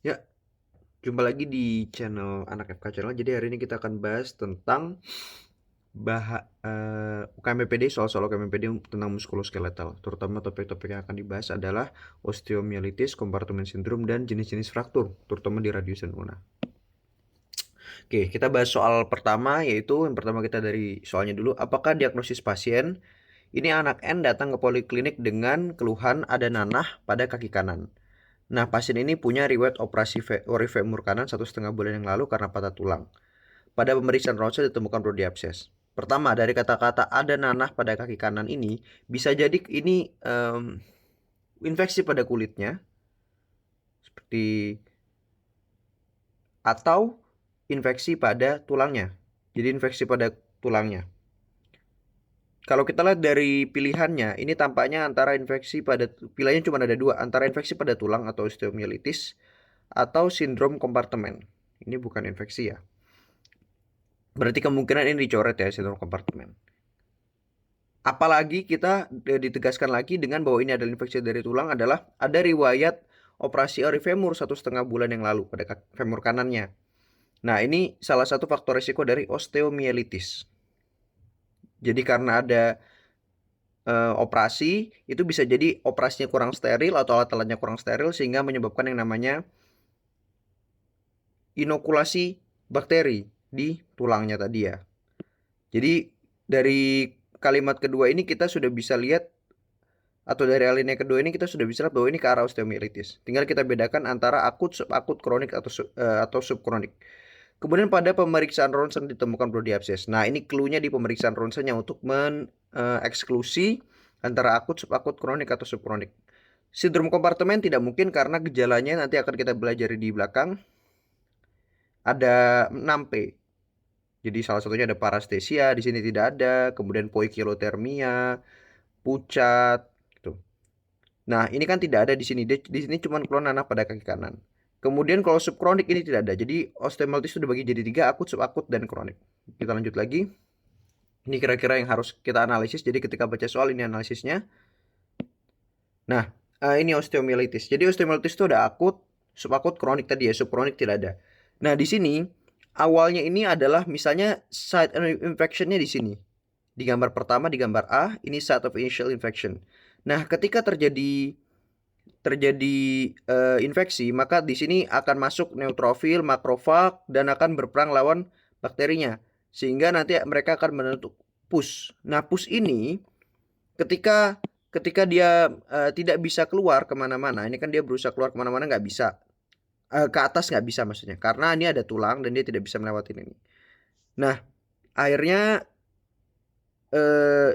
Ya, jumpa lagi di channel Anak FK Channel. Jadi hari ini kita akan bahas tentang UKMPD, soal-soal UKMPD tentang muskuloskeletal. Terutama topik-topik yang akan dibahas adalah osteomyelitis, compartment syndrome, dan jenis-jenis fraktur, terutama di radius dan ulna. Oke, kita bahas soal pertama, yaitu yang pertama kita dari soalnya dulu. Apakah diagnosis pasien? Ini anak N datang ke poliklinik dengan keluhan ada nanah pada kaki kanan. Nah, pasien ini punya riwayat operasi ori femur kanan 1,5 bulan yang lalu karena patah tulang. Pada pemeriksaan ronsen ditemukan prodiapses. Pertama, dari kata-kata ada nanah pada kaki kanan ini, bisa jadi ini infeksi pada kulitnya, seperti atau infeksi pada tulangnya. Jadi infeksi pada tulangnya. Kalau kita lihat dari pilihannya, ini tampaknya antara infeksi pada, pilihannya cuma ada dua, antara infeksi pada tulang atau osteomyelitis, atau sindrom kompartemen. Ini bukan infeksi ya. Berarti kemungkinan ini dicoret ya, sindrom kompartemen. Apalagi kita ditegaskan lagi dengan bahwa ini adalah infeksi dari tulang adalah ada riwayat operasi ori femur 1,5 bulan yang lalu pada femur kanannya. Nah, ini salah satu faktor risiko dari osteomyelitis. Jadi karena ada operasi, itu bisa jadi operasinya kurang steril atau alat-alatnya kurang steril sehingga menyebabkan yang namanya inokulasi bakteri di tulangnya tadi ya. Jadi dari kalimat kedua ini kita sudah bisa lihat, atau dari alinea kedua ini kita sudah bisa lihat bahwa ini ke arah osteomyelitis. Tinggal kita bedakan antara akut, subakut, kronik atau subkronik. Kemudian pada pemeriksaan ronsen ditemukan prodiapses. Nah, ini clue-nya di pemeriksaan ronsennya untuk mengeksklusi antara akut, subakut, kronik atau subkronik. Sindrom kompartemen tidak mungkin karena gejalanya nanti akan kita belajar di belakang. Ada 6P. Jadi salah satunya ada parestesia, di sini tidak ada, kemudian poikilotermia, pucat, gitu. Nah, ini kan tidak ada di sini. Di sini cuma keluhan nanah pada kaki kanan. Kemudian kalau subkronik ini tidak ada. Jadi osteomyelitis sudah bagi jadi 3, akut, subakut, dan kronik. Kita lanjut lagi. Ini kira-kira yang harus kita analisis. Jadi ketika baca soal ini analisisnya. Nah, ini osteomyelitis. Jadi osteomyelitis itu ada akut, subakut, kronik tadi ya. Subkronik tidak ada. Nah, di sini awalnya ini adalah misalnya site infectionnya di sini. Di gambar pertama, di gambar A, ini site of initial infection. Nah, ketika terjadi infeksi, maka di sini akan masuk neutrofil, makrofag, dan akan berperang lawan bakterinya. Sehingga nanti mereka akan membentuk pus. Nah, pus ini ketika dia tidak bisa keluar kemana-mana, ini kan dia berusaha keluar kemana-mana nggak bisa. Ke atas nggak bisa maksudnya, karena ini ada tulang dan dia tidak bisa melewati ini. Nah, akhirnya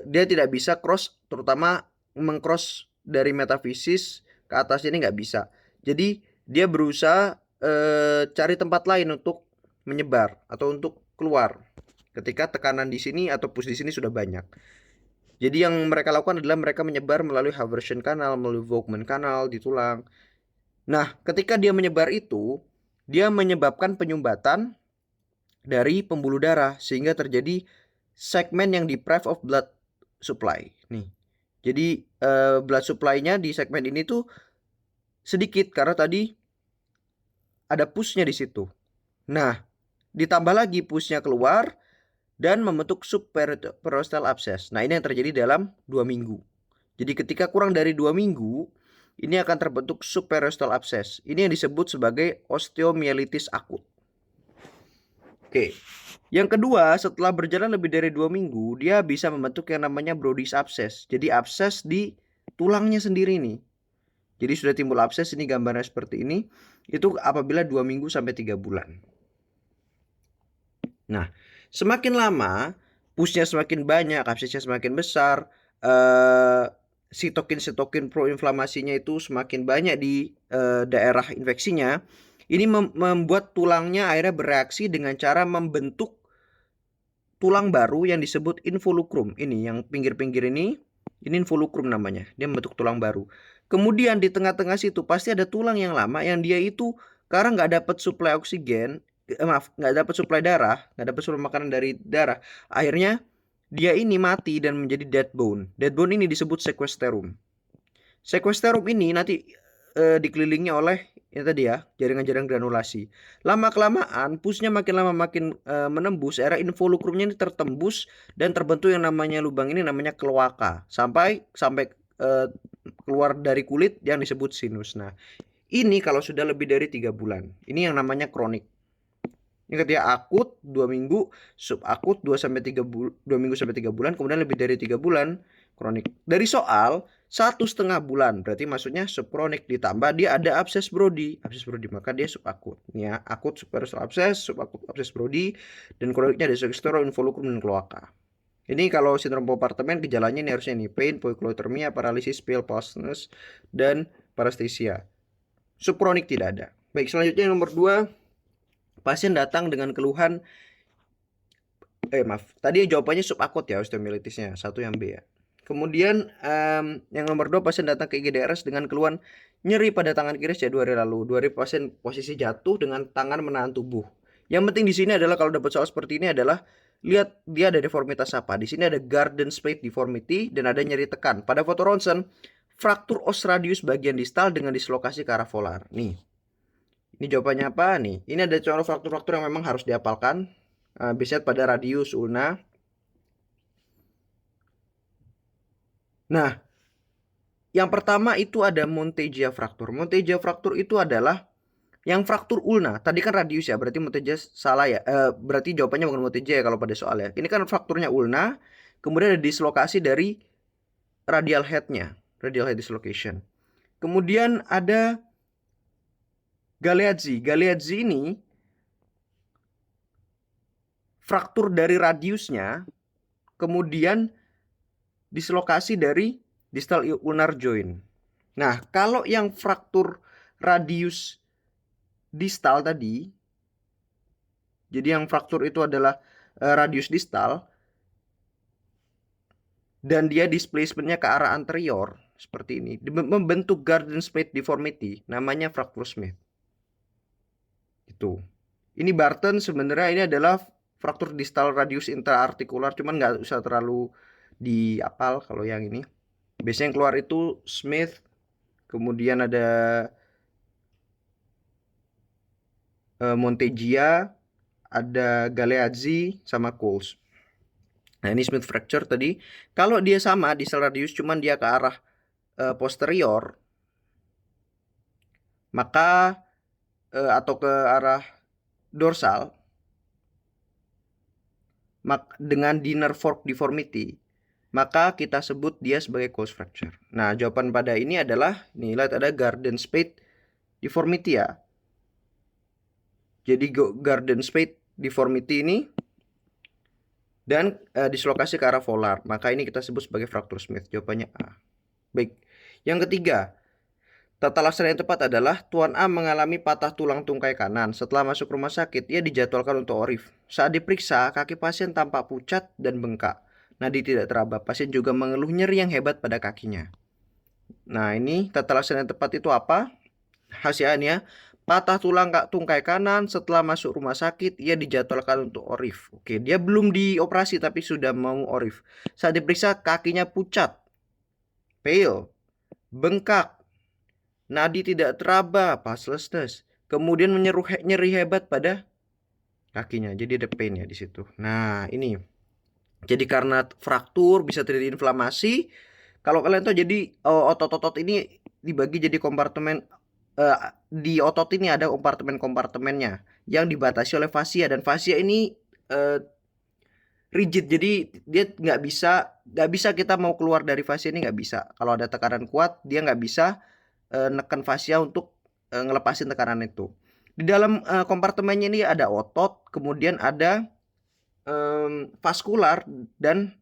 dia tidak bisa cross, terutama mengcross dari metafisis ke atasnya ini nggak bisa. Jadi dia berusaha cari tempat lain untuk menyebar atau untuk keluar ketika tekanan di sini atau push di sini sudah banyak. Jadi yang mereka lakukan adalah mereka menyebar melalui Haversian Canal, melalui Volkmann Canal di tulang. Nah, ketika dia menyebar itu, dia menyebabkan penyumbatan dari pembuluh darah sehingga terjadi segmen yang deprived of blood supply. Nih. Jadi blood supply-nya di segmen ini tuh sedikit karena tadi ada push-nya di situ. Nah, ditambah lagi push-nya keluar dan membentuk subperiosteal abscess. Nah, ini yang terjadi dalam 2 minggu. Jadi ketika kurang dari 2 minggu, ini akan terbentuk subperiosteal abscess. Ini yang disebut sebagai osteomyelitis akut. Oke. Yang kedua, setelah berjalan lebih dari 2 minggu, dia bisa membentuk yang namanya Brodys abscess. Jadi abscess di tulangnya sendiri nih. Jadi sudah timbul abscess, ini gambarnya seperti ini. Itu apabila 2 minggu sampai 3 bulan. Nah, semakin lama, pushnya semakin banyak, abscessnya semakin besar, sitokin proinflamasinya itu semakin banyak di daerah infeksinya. Ini membuat tulangnya akhirnya bereaksi dengan cara membentuk tulang baru yang disebut involucrum. Ini yang pinggir-pinggir ini involucrum namanya. Dia membentuk tulang baru. Kemudian di tengah-tengah situ pasti ada tulang yang lama yang dia itu karena nggak dapat suplai oksigen, nggak dapat suplai darah, nggak dapat suplai makanan dari darah. Akhirnya dia ini mati dan menjadi dead bone. Dead bone ini disebut sequesterum. Sequesterum ini nanti dikelilingi oleh ini tadi ya, jaringan-jaringan granulasi. Lama-kelamaan pusnya makin lama makin menembus, area involukrumnya ini tertembus dan terbentuk yang namanya lubang ini namanya kloaka sampai keluar dari kulit yang disebut sinus. Nah, ini kalau sudah lebih dari 3 bulan, ini yang namanya kronik. Ini ketika akut 2 minggu, subakut 2 sampai 3 2 minggu sampai 3 bulan, kemudian lebih dari 3 bulan kronik. Dari soal 1,5 bulan, berarti maksudnya subkronik ditambah dia ada abses Brody, maka dia subakut. Ini ya, akut superficial abses, subakut abses Brody, dan kroniknya ada stero, involucrum dan kloaka. Ini kalau sindrom kompartemen gejalanya ini harusnya nih pain, poikilothermia, paralisis, pale pulseness, dan paresthesia. Subkronik tidak ada. Baik, selanjutnya nomor 2, pasien datang dengan keluhan tadi jawabannya subakut ya osteomyelitisnya, satu yang B ya. Kemudian yang nomor 2, pasien datang ke IGDRS dengan keluhan nyeri pada tangan kiri sejak 2 hari lalu. 2 hari pasien posisi jatuh dengan tangan menahan tubuh. Yang penting di sini adalah kalau dapat soal seperti ini adalah lihat dia ada deformitas apa. Di sini ada garden split deformity dan ada nyeri tekan. Pada foto ronsen fraktur os radius bagian distal dengan dislokasi ke arah volar. Nih. Ini jawabannya apa nih? Ini ada contoh fraktur-fraktur yang memang harus dihafalkan. Biasanya pada radius ulna. Nah, yang pertama itu ada Monteggia fraktur. Monteggia fraktur itu adalah yang fraktur ulna. Tadi kan radius ya, berarti Monteggia salah ya. Berarti jawabannya bukan Monteggia ya kalau pada soal ya. Ini kan frakturnya ulna, kemudian ada dislokasi dari radial head-nya, radial head dislocation. Kemudian ada Galeazzi. Galeazzi ini fraktur dari radiusnya, kemudian dislokasi dari distal ulnar joint. Nah, kalau yang fraktur radius distal tadi, jadi yang fraktur itu adalah radius distal, dan dia displacementnya ke arah anterior, seperti ini, membentuk garden split deformity, namanya fraktur Smith. Itu. Ini Barton sebenarnya ini adalah fraktur distal radius intraartikular, cuman nggak usah terlalu diapal kalau yang ini. Biasanya yang keluar itu Smith, kemudian ada Monteggia, ada Galeazzi, sama Coles. Nah, ini Smith fracture tadi. Kalau dia sama distal radius, cuman dia ke arah posterior, maka atau ke arah dorsal, dengan dinner fork deformity, maka kita sebut dia sebagai Coles fracture. Nah, jawaban pada ini adalah, nih lihat ada garden spade deformity ya. Jadi garden spade deformity ini dan dislokasi ke arah volar, maka ini kita sebut sebagai fraktur Smith. Jawabannya A. Baik. Yang ketiga, tata laksana yang tepat adalah Tuan A mengalami patah tulang tungkai kanan. Setelah masuk rumah sakit, ia dijadwalkan untuk ORIF. Saat diperiksa, kaki pasien tampak pucat dan bengkak. Nadi tidak teraba. Pasien juga mengeluh nyeri yang hebat pada kakinya. Nah, ini tata laksana yang tepat itu apa? Hasilnya, patah tulang tungkai kanan setelah masuk rumah sakit, ia dijadwalkan untuk ORIF. Oke, dia belum dioperasi tapi sudah mau ORIF. Saat diperiksa, kakinya pucat, pale, bengkak, nadi tidak teraba, pulselessness. Kemudian nyeri hebat pada kakinya. Jadi ada pain ya di situ. Nah, ini. Jadi karena fraktur bisa terjadi inflamasi. Kalau kalian tahu, jadi otot-otot ini dibagi jadi kompartemen. Di otot ini ada kompartemen-kompartemennya yang dibatasi oleh fascia, dan fascia ini rigid, jadi dia nggak bisa kita mau keluar dari fascia ini, nggak bisa. Kalau ada tekanan kuat dia nggak bisa neken fascia untuk ngelepasin tekanan itu. Di dalam kompartemennya ini ada otot, kemudian ada vaskular dan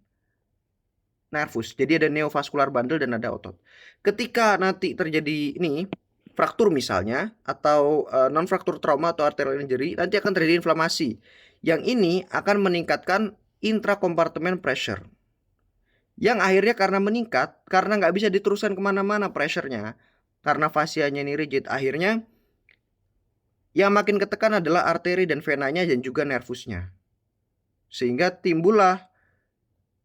nervus. Jadi ada neovaskular bundle dan ada otot. Ketika nanti terjadi ini fraktur misalnya, atau non-fraktur trauma atau arterial injury, nanti akan terjadi inflamasi. Yang ini akan meningkatkan intrakompartemen pressure. Yang akhirnya karena meningkat, karena nggak bisa diteruskan kemana-mana pressure-nya, karena fascianya ini rigid, akhirnya yang makin ketekan adalah arteri dan venanya dan juga nervusnya. Sehingga timbullah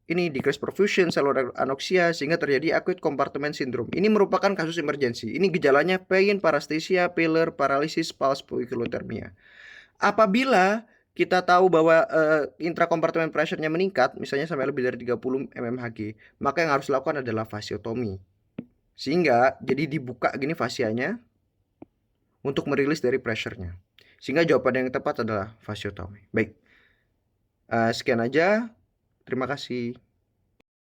ini decrease perfusion, cellular anoxia, sehingga terjadi acute compartment syndrome. Ini merupakan kasus emergensi. Ini gejalanya pain, paresthesia, pallor, paralysis, pulse, poikilotermia. Apabila kita tahu bahwa intrakompartemen pressure-nya meningkat, misalnya sampai lebih dari 30 mmHg, maka yang harus dilakukan adalah fasiotomi. Sehingga jadi dibuka gini fasianya untuk merilis dari pressure-nya. Sehingga jawaban yang tepat adalah fasiotomi. Baik. Sekian aja. Terima kasih.